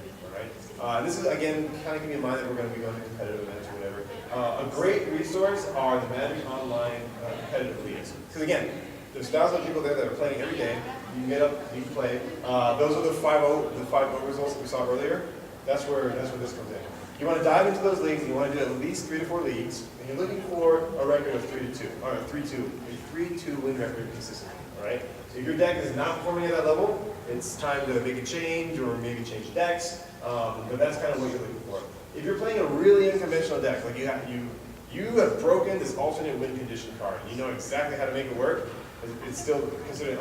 This is, again, kind of keeping in mind that we're going to be going to competitive events or whatever. A great resource are the Magic Online competitive leagues. Because again, there's thousands of people there that are playing every day. You can get up, you can play. Those are the 5-0 results that we saw earlier. That's where this comes in. You want to dive into those leagues, and you want to do at least 3 to 4 leagues, and you're looking for a record of 3-2, or a 3-2 win record consistently. All right. So if your deck is not performing at that level, it's time to make a change or maybe change decks. But that's kind of what you're looking for. If you're playing a really unconventional deck, like you have broken this alternate win condition card, you know exactly how to make it work, it's still considered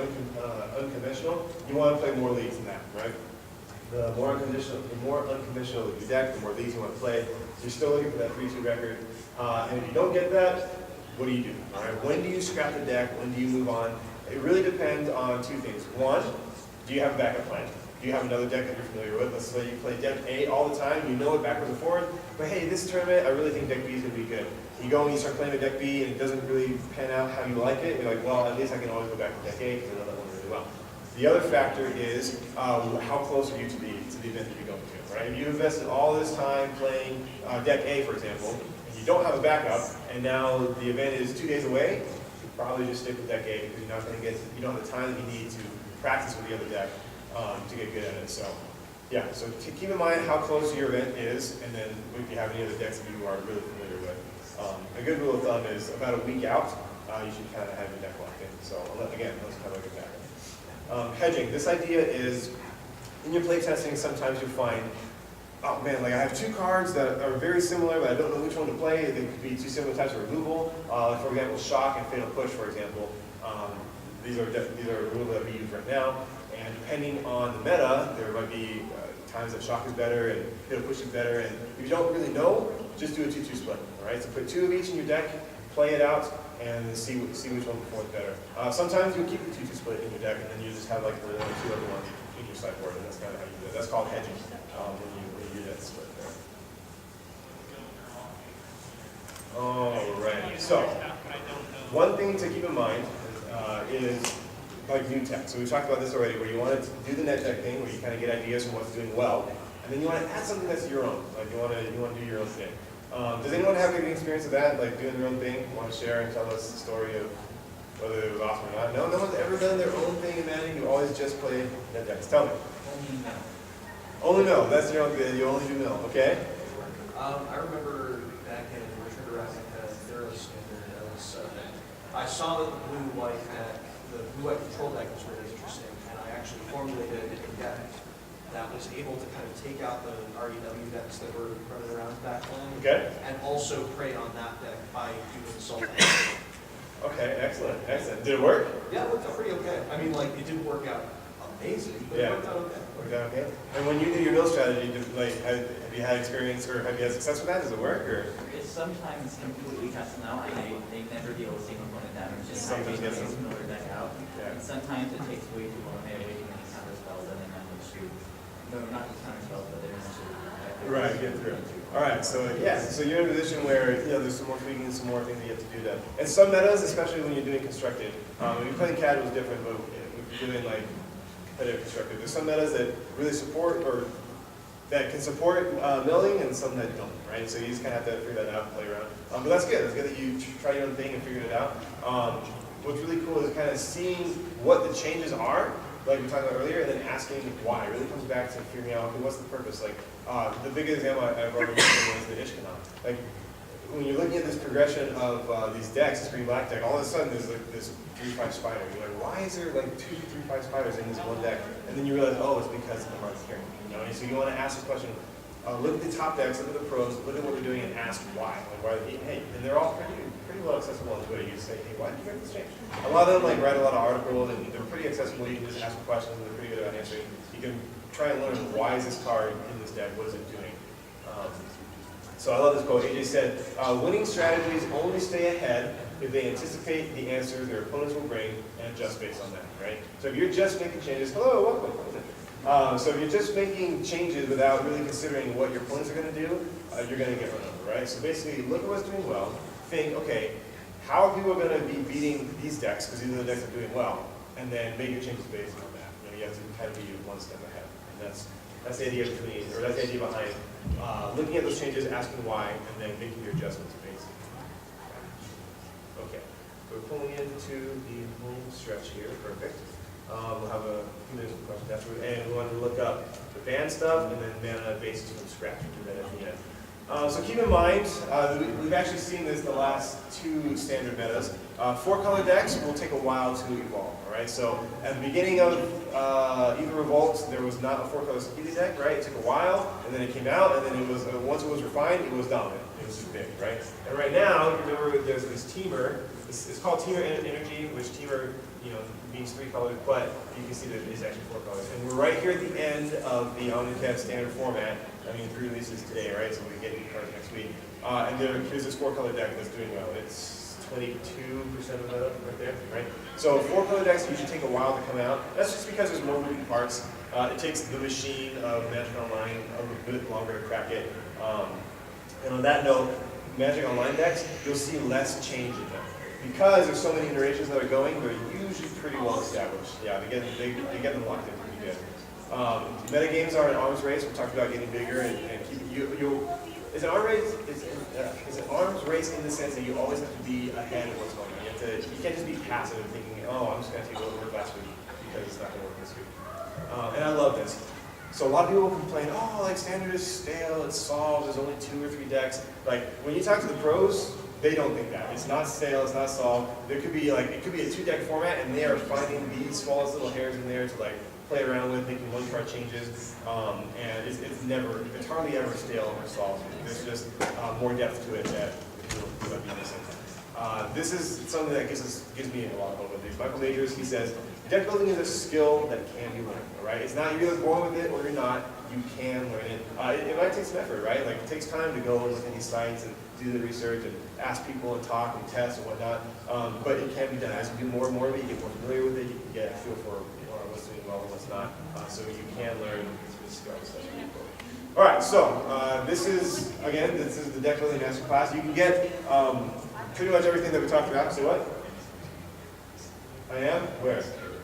unconventional, you want to play more leagues than that, right? The more unconventional your deck, the more leagues you want to play. So you're still looking for that 3-2 record. And if you don't get that, what do you do? All right? When do you scrap the deck? When do you move on? It really depends on 2 things. One, do you have a backup plan? Do you have another deck that you're familiar with? Let's say you play deck A all the time, you know it backwards and forwards, but hey, this tournament, I really think deck B is going to be good. You go and you start playing with deck B and it doesn't really pan out how you like it, you're like, well, at least I can always go back to deck A because I know that one really well. The other factor is how close are you to the event that you're going to, right? If you invested all this time playing deck A, for example, and you don't have a backup, and now the event is 2 days away, you probably just stick with deck A because you're not going to you don't have the time that you need to practice with the other deck to get good at it. So yeah, so keep in mind how close your event is, and then if you have any other decks that you are really familiar with. A good rule of thumb is about a week out, you should kind of have your deck locked in. So again, let's have a good backup. Hedging. This idea is, in your playtesting, sometimes you'll find, oh man, like I have 2 cards that are very similar, but I don't know which one to play. They could be 2 similar types of removal. For example, Shock and Fatal Push, for example. These are rules that we use right now. And depending on the meta, there might be times that Shock is better and Fatal Push is better. And if you don't really know, just do a 2-2 split. All right. So put 2 of each in your deck, play it out, and see which one performs better. Sometimes you'll keep the 2-2 split in your deck, and then you just have like the 2 other ones in your sideboard, and that's kind of how you do it. That's called hedging when you do that split there. All right. So one thing to keep in mind is like new tech. So we talked about this already, where you want to do the net deck thing, where you kind of get ideas from what's doing well, and then you want to add something that's your own. Like you want to do your own thing. Does anyone have any experience of that, like doing their own thing? Want to share and tell us the story of whether it was awesome or not? No one's ever done their own thing in Magic. You always just play net decks. Tell me. Only no. That's your own thing. You only do no. Okay. I remember back in Richard Rabbit had their standard. I saw that the blue-white deck, the blue-white control deck was really interesting, and I actually formulated a deck that was able to kind of take out the REW decks that were running around back then, Okay. and also prey on that deck by doing Salt. Okay. Excellent. Excellent. Did it work? Yeah, it worked out pretty okay. I mean, like, it didn't work out amazing, but Yeah. it worked out okay. Worked out okay. And when you do your build strategy, have you had experience or have you had success with that? Does it work or? It's sometimes completely custom out, and they never deal with single point damage, just Sometimes having yes. a similar deck out. Yeah. And sometimes it takes way too long, they have way too many counter spells, and then they shoot. No, not just counter spells, but they're gonna shoot. Right, get through. All right, so yeah, so you're in a position where there's some more tweaking, some more things that you have to do to. And some metas, especially when you're doing constructed, when you're playing CAD it was different, but if you're doing like competitive constructed, there's some metas that really support or that can support milling and some that don't, right? So you just kind of have to figure that out and play around. But that's good. It's good that you try your own thing and figured it out. What's really cool is kind of seeing what the changes are, like we talked about earlier, and then asking why. It really comes back to figuring out, okay, what's the purpose? Like the biggest example I've already mentioned was the Ishkanon. Like when you're looking at this progression of these decks, this green-black deck, all of a sudden there's like this 3/5 spider. You're like, why is there like 2 3/5 spiders in this one deck? And then you realize, oh, it's because of the market carrying. You know, and so you want to ask this question. Look at the top decks, look at the pros, look at what they're doing, and ask why. Like why are they, hey, and they're all pretty well accessible on Twitter. You just say, hey, why did you make this change? A lot of them like write a lot of articles, and they're pretty accessible. You can just ask questions, and they're pretty good at answering. You can try and learn why is this card in this deck, what is it doing. So I love this quote. AJ said, winning strategies only stay ahead if they anticipate the answers their opponents will bring and adjust based on that, right? So if you're just making changes, hello, welcome. So if you're just making changes without really considering what your opponents are going to do, you're going to get run over, right? So basically, look at what's doing well. Think, okay, how are people going to be beating these decks, because these are the decks that are doing well, and then make your changes based on that. You have to kind of be one step ahead. And that's the idea between, or that's the idea behind looking at those changes, asking why, and then making your adjustments based. Okay, so we're pulling into the home stretch here. Perfect. We'll have a few minutes of questions afterward, and we want to look up the band stuff and then mana bases from scratch. We'll do that at the end. So keep in mind, we've actually seen this the last 2 standard metas. 4-color decks will take a while to evolve, all right? So at the beginning of Either Revolt, there was not a 4-color Sakili deck, right? It took a while, and then it came out, and then it was, once it was refined, it was dominant. It was just big, right? And right now, remember, there's this Teamer. It's called Teamer Energy, which Teamer, means 3-colored, but you can see that it is actually 4 colors. And we're right here at the end of the Omnicat standard format. I mean, the pre-release is today, right? So we get new cards next week. And here's this 4-color deck that's doing well. It's 22% of the meta right there, right? So 4-color decks usually take a while to come out. That's just because there's more moving parts. It takes the machine of Magic Online a bit longer to crack it. And on that note, Magic Online decks, you'll see less change in them. Because there's so many iterations that are going, they're usually pretty well established. Yeah, they get them locked in pretty good. Meta games are an arms race. We talked about getting bigger and keep is an arms race? Is an arms race in the sense that you always have to be ahead of what's going on. You can't just be passive and thinking, oh, I'm just going to take what worked last week because it's not going to work this week. And I love this. So a lot of people complain, oh, like standard is stale, it's solved, there's only 2 or 3 decks. Like when you talk to the pros, they don't think that. It's not stale, it's not solved. There could be it could be a 2-deck format, and they are finding these smallest little hairs in there to play around with, making 1-card changes. And it's hardly ever stale or solved. There's just more depth to it that you might be missing. This is something that gives me a lot of hope with these. Michael Majors, he says, deck building is a skill that can be learned, all right? It's not you're either born with it or you're not. You can learn it. It might take some effort, right? Like it takes time to go and look at these sites and do the research and ask people and talk and test and whatnot. But it can be done. As you do more and more of it, you get more familiar with it. You can get a feel for what's doing well and what's not. So you can learn this skill. So that's really cool. All right, so this is the deck building masterclass. You can get pretty much everything that we talked about. Say what? I am? Where?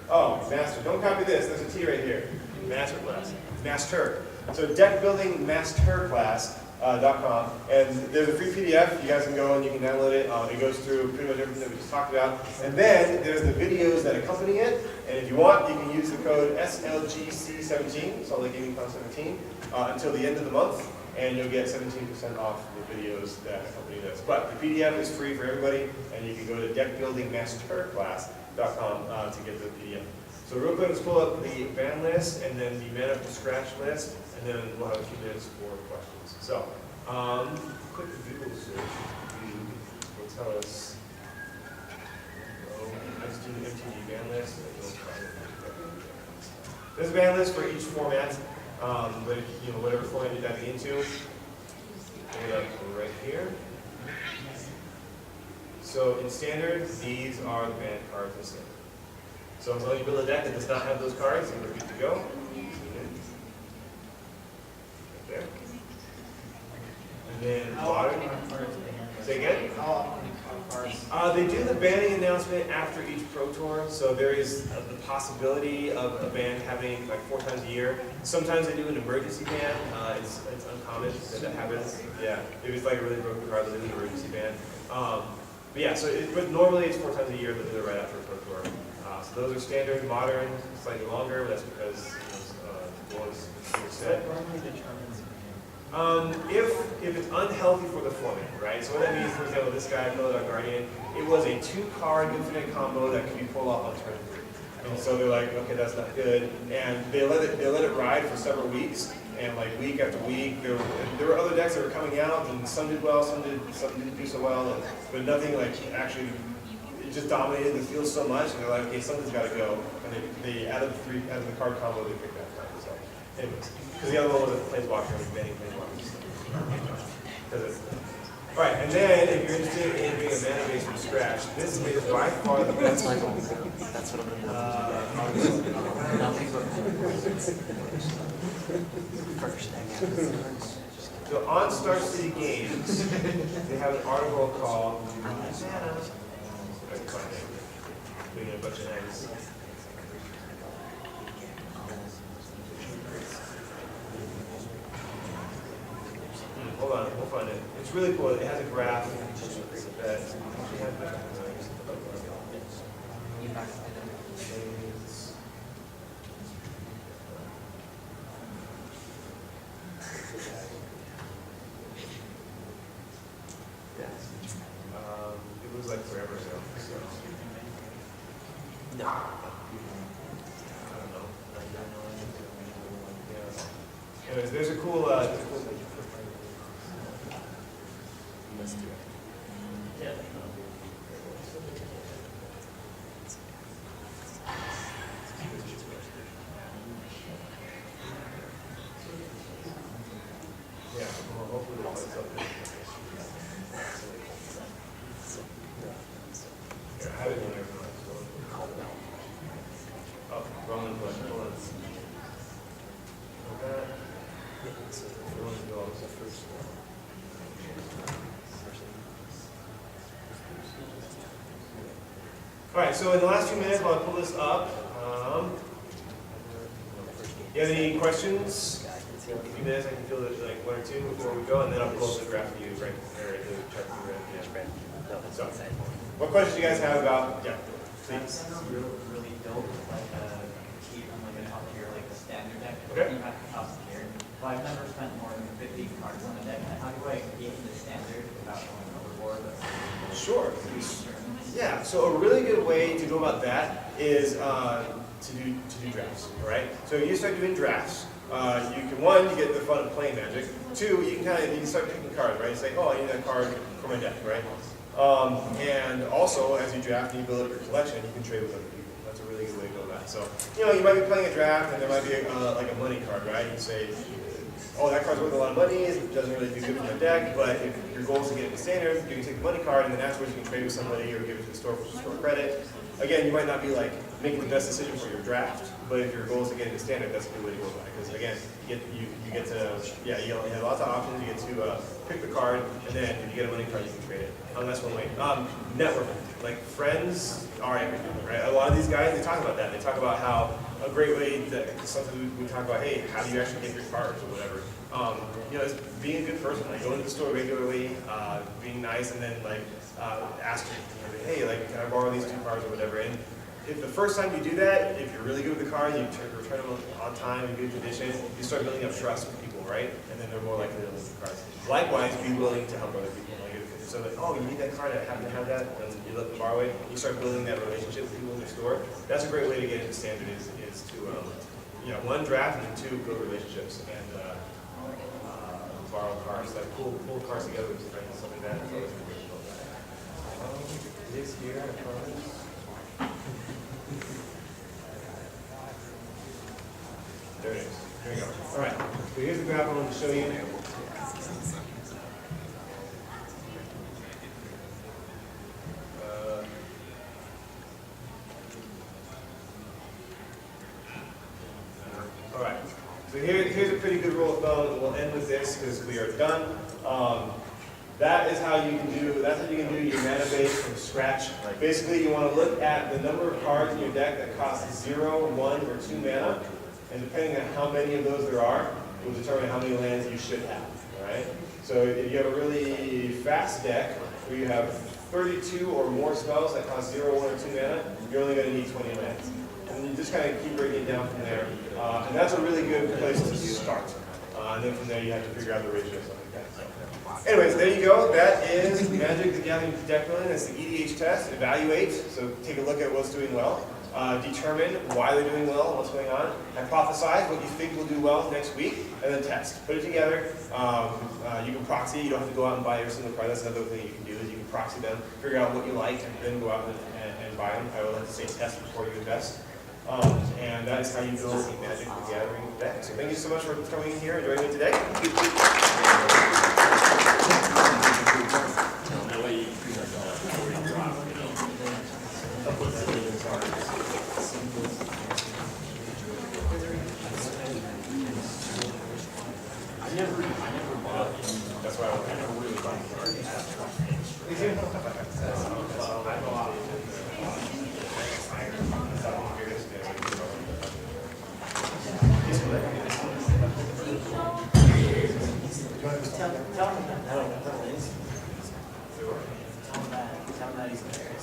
Oh, master. Don't copy this. There's a T right here. Master class. Master. So deckbuildingmasterclass.com. And there's a free PDF. You guys can go and you can download it. It goes through pretty much everything that we just talked about. And then there's the videos that accompany it. And if you want, you can use the code SLGC17, Salt Lake GameCon 17, until the end of the month. And you'll get 17% off the videos that accompany this. But the PDF is free for everybody. And you can go to deckbuildingmasterclass.com to get the PDF. So real quick, let's pull up the ban list and then the man up to scratch list, and then we'll have a few minutes for questions. So, quick Google search will tell us. I just do the MTG ban list. And you'll find it. There's a ban list for each format, but you know whatever format you're diving into, pull it up right here. So in standard, these are the banned cards in standard. So as long as you build a deck that does not have those cards, you're good to go. Right there. And then modern. Say again? They do the banning announcement after each Pro Tour, so there is the possibility of a ban having like 4 times a year. Sometimes they do an emergency ban. It's uncommon that happens. Yeah, if it's like a really broken card, they do an emergency ban. But yeah, so but normally it's 4 times a year, but do it right after a Pro Tour. So those are standard, modern, slightly longer, but that's because the goals are set. If it's unhealthy for the format, right? So what that means, for example, this guy, Pelodon Guardian, it was a 2-card infinite combo that could be pulled off on turn 3. And so they're like, okay, that's not good. And they let it ride for several weeks. And like week after week, there were other decks that were coming out, and some did well, some didn't do so well, but nothing like actually. It just dominated the field so much, and they're like, okay, something's got to go. And they out of the card combo, they picked that card. So, anyways, because the other one was a Planeswalker, and banning Planeswalkers. All right, and then if you're interested in doing a mana base from scratch, this is by far the best. That's what I'm So on Star City Games, they have an article called doing a bunch of eggs. Hold on, we'll find it. It's really cool. It has a graph that it was like forever ago. So. No. I don't know. Yeah. Anyways, there's a cool. Let's do it. Yeah. Yeah. Well, hopefully it'll light up. Here, I have it in there. Oh, wrong one. Hold on. Okay. All right, so in the last few minutes, while I pull this up, you have any questions? A few minutes, I can fill it like 1 or 2 before we go, and then I'll pull up the graph for you, right? Or the chart for you, right? So, what questions do you guys have about? Yeah, That please. sounds really dope, like keep on like a top tier, like the standard deck. Okay. You have to top tier. But I've never spent more than 50 cards on a deck. How do I get in the standard without going overboard? Sure. Yeah, so a really good way to go about that is to do drafts, all right? So you start doing drafts. You can, 1, you get the fun of playing Magic. 2, you can start picking cards, right? Say, oh, I need that card for my deck, right? And also, as you draft and you build up your collection, you can trade with other people. That's a really good way to go about it. So, you might be playing a draft and there might be like a money card, right? You say, oh, that card's worth a lot of money, it doesn't really do good for my deck, but if your goal is to get it in standard, you can take the money card and then afterwards you can trade with somebody or give it to the store for store credit. Again, you might not be like making the best decision for your draft. But if your goal is to get into standard, that's a good way to go about it. Because again, you get to, yeah, you have lots of options. You get to pick the card, and then if you get a winning card, you can trade it. That's one way. Networking, like friends are everything, right? A lot of these guys, they talk about that. They talk about how a great way that something we talk about, hey, how do you actually get your cards or whatever? You know, it's being a good person, like going to the store regularly, being nice, and then like asking, hey, like, can I borrow these 2 cards or whatever? And if the first time you do that, if you're really good with the cards, you return them on time in good condition, you start building up trust with people, right? And then they're more likely to lose the cards. Likewise, be willing to help other people. So like, oh, you need that card, I happen to have that, and you let them borrow it. You start building that relationship with people in the store. That's a great way to get into standard is to, you know, 1, draft, and 2, build relationships, and borrow cards, like pull cards together with friends and stuff like that. That's always a great deal. This here, I promise. There it is. There you go. All right. So here's the graph I wanted to show you. All right. So here's a pretty good rule of thumb. We'll end with this because we are done. That's how you can do your mana base from scratch. Basically, you want to look at the number of cards in your deck that cost 0, 1, or 2 mana, and depending on how many of those there are, will determine how many lands you should have. All right. So if you have a really fast deck where you have 32 or more spells that cost 0, 1, or 2 mana, you're only going to need 20 lands. And you just kind of keep breaking it down from there. And that's a really good place to start. And then from there, you have to figure out the ratio, stuff like that. So. Anyways, there you go. That is Magic the Gathering deck building. That's the EDH test. Evaluate. So take a look at what's doing well. Determine why they're doing well and what's going on. Hypothesize what you think will do well next week, and then test. Put it together. You can proxy. You don't have to go out and buy every single card. That's another thing you can do is you can proxy them, figure out what you like, and then go out and buy them. I would like to say test before you invest. And that is how you build a Magic the Gathering deck. So thank you so much for coming in here and joining me today. I never bought. That's why I never really bought cards. Tell him that he's there.